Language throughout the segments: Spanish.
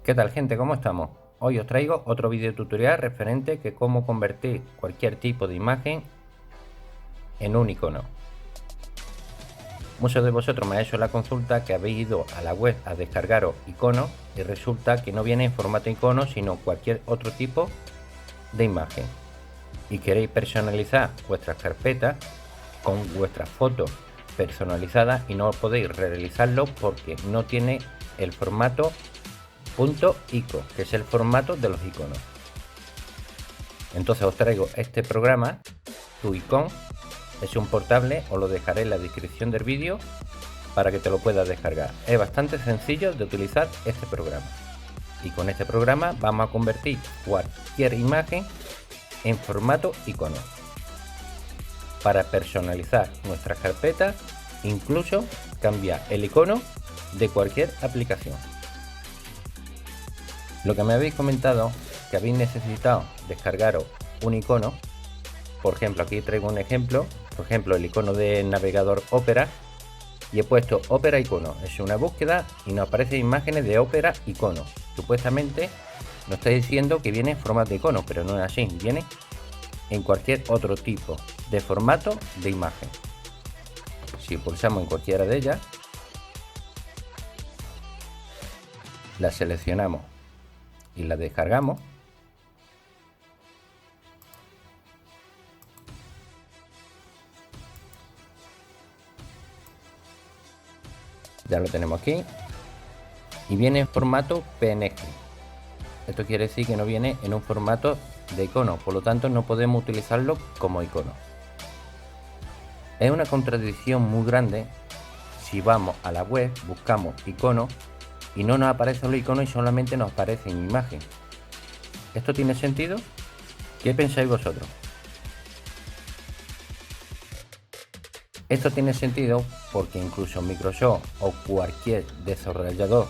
¿Qué tal, gente? ¿Cómo estamos? Hoy os traigo otro video tutorial referente a cómo convertir cualquier tipo de imagen en un icono. Muchos de vosotros me habéis hecho la consulta que habéis ido a la web a descargaros iconos y resulta que no viene en formato icono sino cualquier otro tipo de imagen, y queréis personalizar vuestras carpetas con vuestras fotos personalizadas y no podéis realizarlo porque no tiene el formato .ico, que es el formato de los iconos. Entonces os traigo este programa, TuIcon. Es un portable, os lo dejaré en la descripción del vídeo para que te lo puedas descargar. Es bastante sencillo de utilizar este programa, y con este programa vamos a convertir cualquier imagen en formato icono para personalizar nuestras carpetas, incluso cambiar el icono de cualquier aplicación. Lo que me habéis comentado que habéis necesitado descargaros un icono. Por ejemplo, aquí traigo un ejemplo, por ejemplo el icono de navegador Opera, y he puesto Opera icono. Es una búsqueda y nos aparecen imágenes de Opera icono. Supuestamente nos está diciendo que viene en formato icono, pero no es así, viene en cualquier otro tipo de formato de imagen. Si pulsamos en cualquiera de ellas, la seleccionamos y la descargamos, ya lo tenemos aquí y viene en formato PNG. Esto quiere decir que no viene en un formato de icono, por lo tanto no podemos utilizarlo como icono. Es una contradicción muy grande si vamos a la web, buscamos icono y no nos aparecen los iconos y solamente nos aparece en imagen. ¿Esto tiene sentido? ¿Qué pensáis vosotros? Esto tiene sentido porque incluso Microsoft o cualquier desarrollador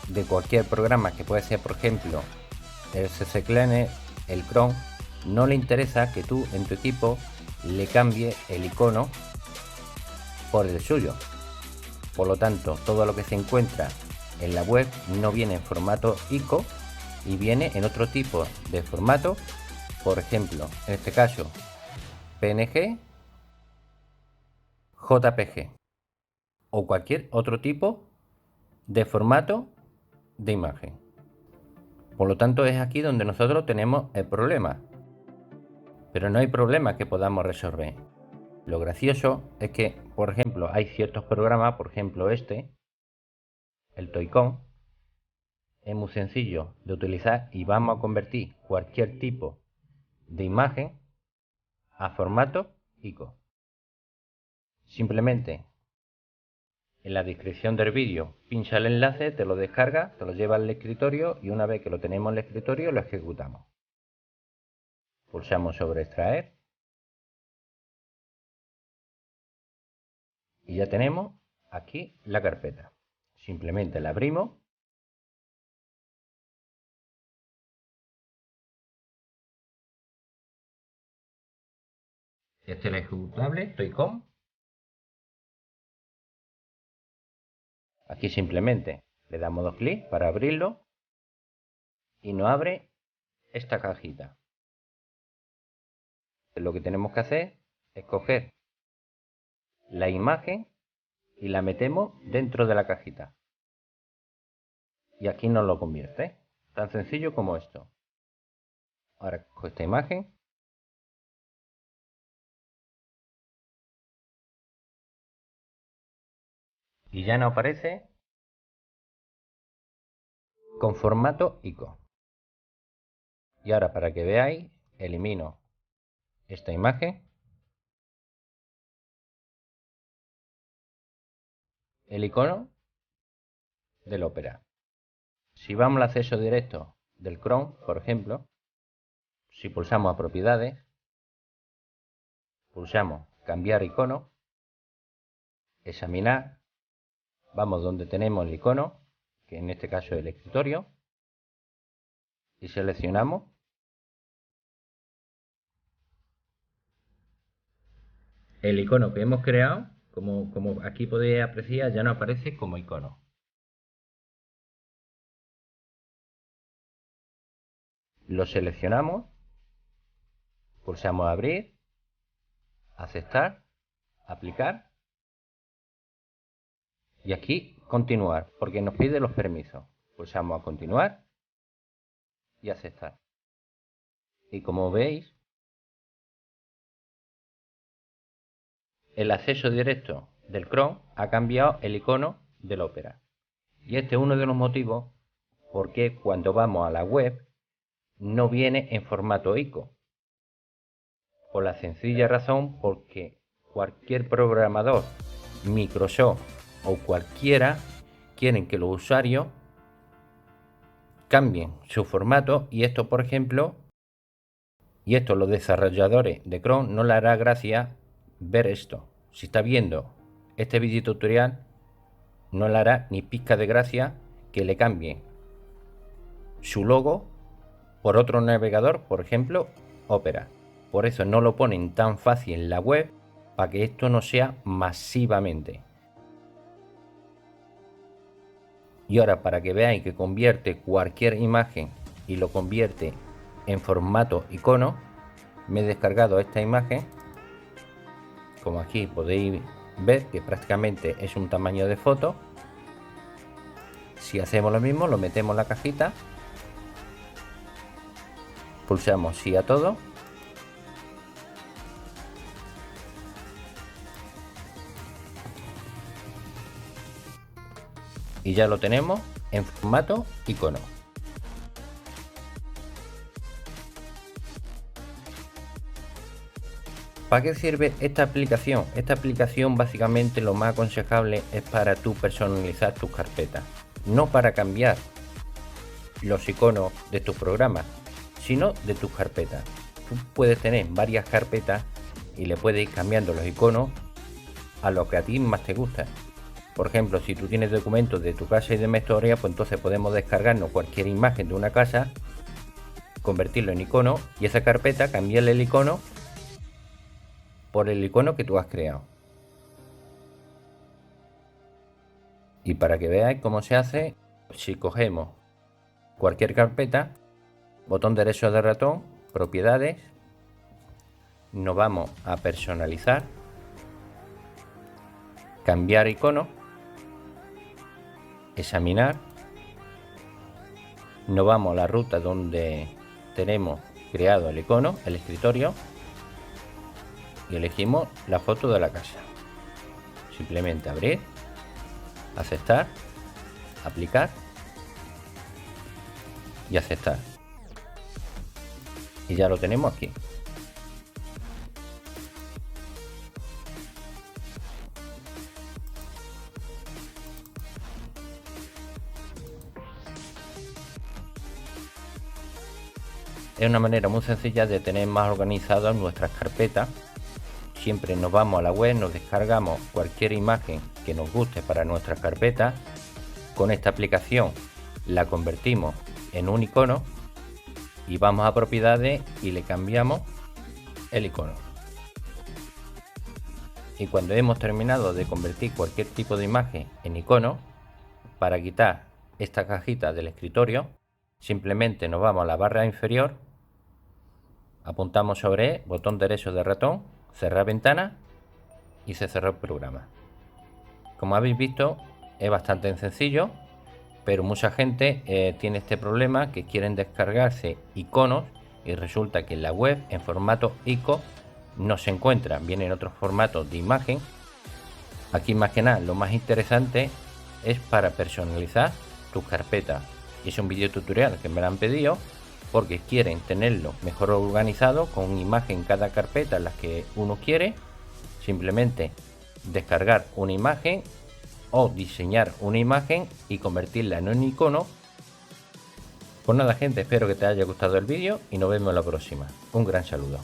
de cualquier programa, que puede ser por ejemplo el CCleaner, el Chrome, no le interesa que tú en tu equipo le cambie el icono por el suyo. Por lo tanto, todo lo que se encuentra en la web no viene en formato ICO y viene en otro tipo de formato, por ejemplo, en este caso PNG, JPG o cualquier otro tipo de formato de imagen. Por lo tanto, es aquí donde nosotros tenemos el problema, pero no hay problema que podamos resolver. Lo gracioso es que, por ejemplo, hay ciertos programas, por ejemplo el ToyCon, es muy sencillo de utilizar y vamos a convertir cualquier tipo de imagen a formato ICO. Simplemente en la descripción del vídeo pincha el enlace, te lo descarga, te lo lleva al escritorio y una vez que lo tenemos en el escritorio lo ejecutamos. Pulsamos sobre extraer y ya tenemos aquí la carpeta. Simplemente la abrimos. Este es el ejecutable, ToyCon. Aquí simplemente le damos dos clics para abrirlo y nos abre esta cajita. Lo que tenemos que hacer es coger la imagen y la metemos dentro de la cajita. Y aquí nos lo convierte. Tan sencillo como esto. Ahora cojo esta imagen. Y ya nos aparece con formato ICO. Y ahora, para que veáis, elimino esta imagen, el icono del Opera. Si vamos al acceso directo del Chrome, por ejemplo, si pulsamos a propiedades, pulsamos cambiar icono, examinar, vamos donde tenemos el icono, que en este caso es el escritorio, y seleccionamos el icono que hemos creado. Como aquí podéis apreciar, ya no aparece como icono. lo seleccionamos, pulsamos abrir, aceptar, aplicar y aquí continuar, porque nos pide los permisos. Pulsamos a continuar y aceptar. Y como veis, el acceso directo del Chrome ha cambiado el icono del Opera. Y este es uno de los motivos por qué cuando vamos a la web no viene en formato ICO. Por la sencilla razón porque cualquier programador, Microsoft o cualquiera, quieren que los usuarios cambien su formato y esto, por ejemplo, los desarrolladores de Chrome no le hará gracia ver esto. Si está viendo este vídeo tutorial, no le hará ni pizca de gracia que le cambie su logo por otro navegador, por ejemplo, Opera. Por eso no lo ponen tan fácil en la web, para que esto no sea masivamente. Y ahora, para que veáis que convierte cualquier imagen y lo convierte en formato icono, me he descargado esta imagen. Como aquí podéis ver que prácticamente es un tamaño de foto. Si hacemos lo mismo, lo metemos en la cajita, pulsamos sí a todo y ya lo tenemos en formato icono. ¿Para qué sirve esta aplicación? Esta aplicación básicamente lo más aconsejable es para tú personalizar tus carpetas, no para cambiar los iconos de tus programas, sino de tus carpetas. Tú puedes tener varias carpetas y le puedes ir cambiando los iconos a lo que a ti más te gusta. Por ejemplo, si tú tienes documentos de tu casa y de mi historia, pues entonces podemos descargarnos cualquier imagen de una casa, convertirlo en icono y esa carpeta cambiarle el icono por el icono que tú has creado. Y para que veáis cómo se hace, si cogemos cualquier carpeta, botón derecho de ratón, propiedades, nos vamos a personalizar, cambiar icono, examinar, nos vamos a la ruta donde tenemos creado el icono, el escritorio, y elegimos la foto de la casa. Simplemente abrir, aceptar, aplicar y aceptar. Y ya lo tenemos aquí. Es una manera muy sencilla de tener más organizadas nuestras carpetas. Siempre nos vamos a la web, nos descargamos cualquier imagen que nos guste para nuestras carpetas. Con esta aplicación la convertimos en un icono y vamos a propiedades y le cambiamos el icono. Y cuando hemos terminado de convertir cualquier tipo de imagen en icono, para quitar esta cajita del escritorio, simplemente nos vamos a la barra inferior, apuntamos sobre botón derecho de ratón, cerrar ventana y se cerró el programa. Como habéis visto, es bastante sencillo, pero mucha gente tiene este problema, que quieren descargarse iconos y resulta que en la web en formato ICO no se encuentra, viene en otros formatos de imagen. Aquí más que nada lo más interesante es para personalizar tus carpetas, y es un vídeo tutorial que me lo han pedido porque quieren tenerlo mejor organizado con una imagen en cada carpeta en la que uno quiere. Simplemente descargar una imagen o diseñar una imagen y convertirla en un icono. Pues nada gente, espero que te haya gustado el vídeo y nos vemos en la próxima. Un gran saludo.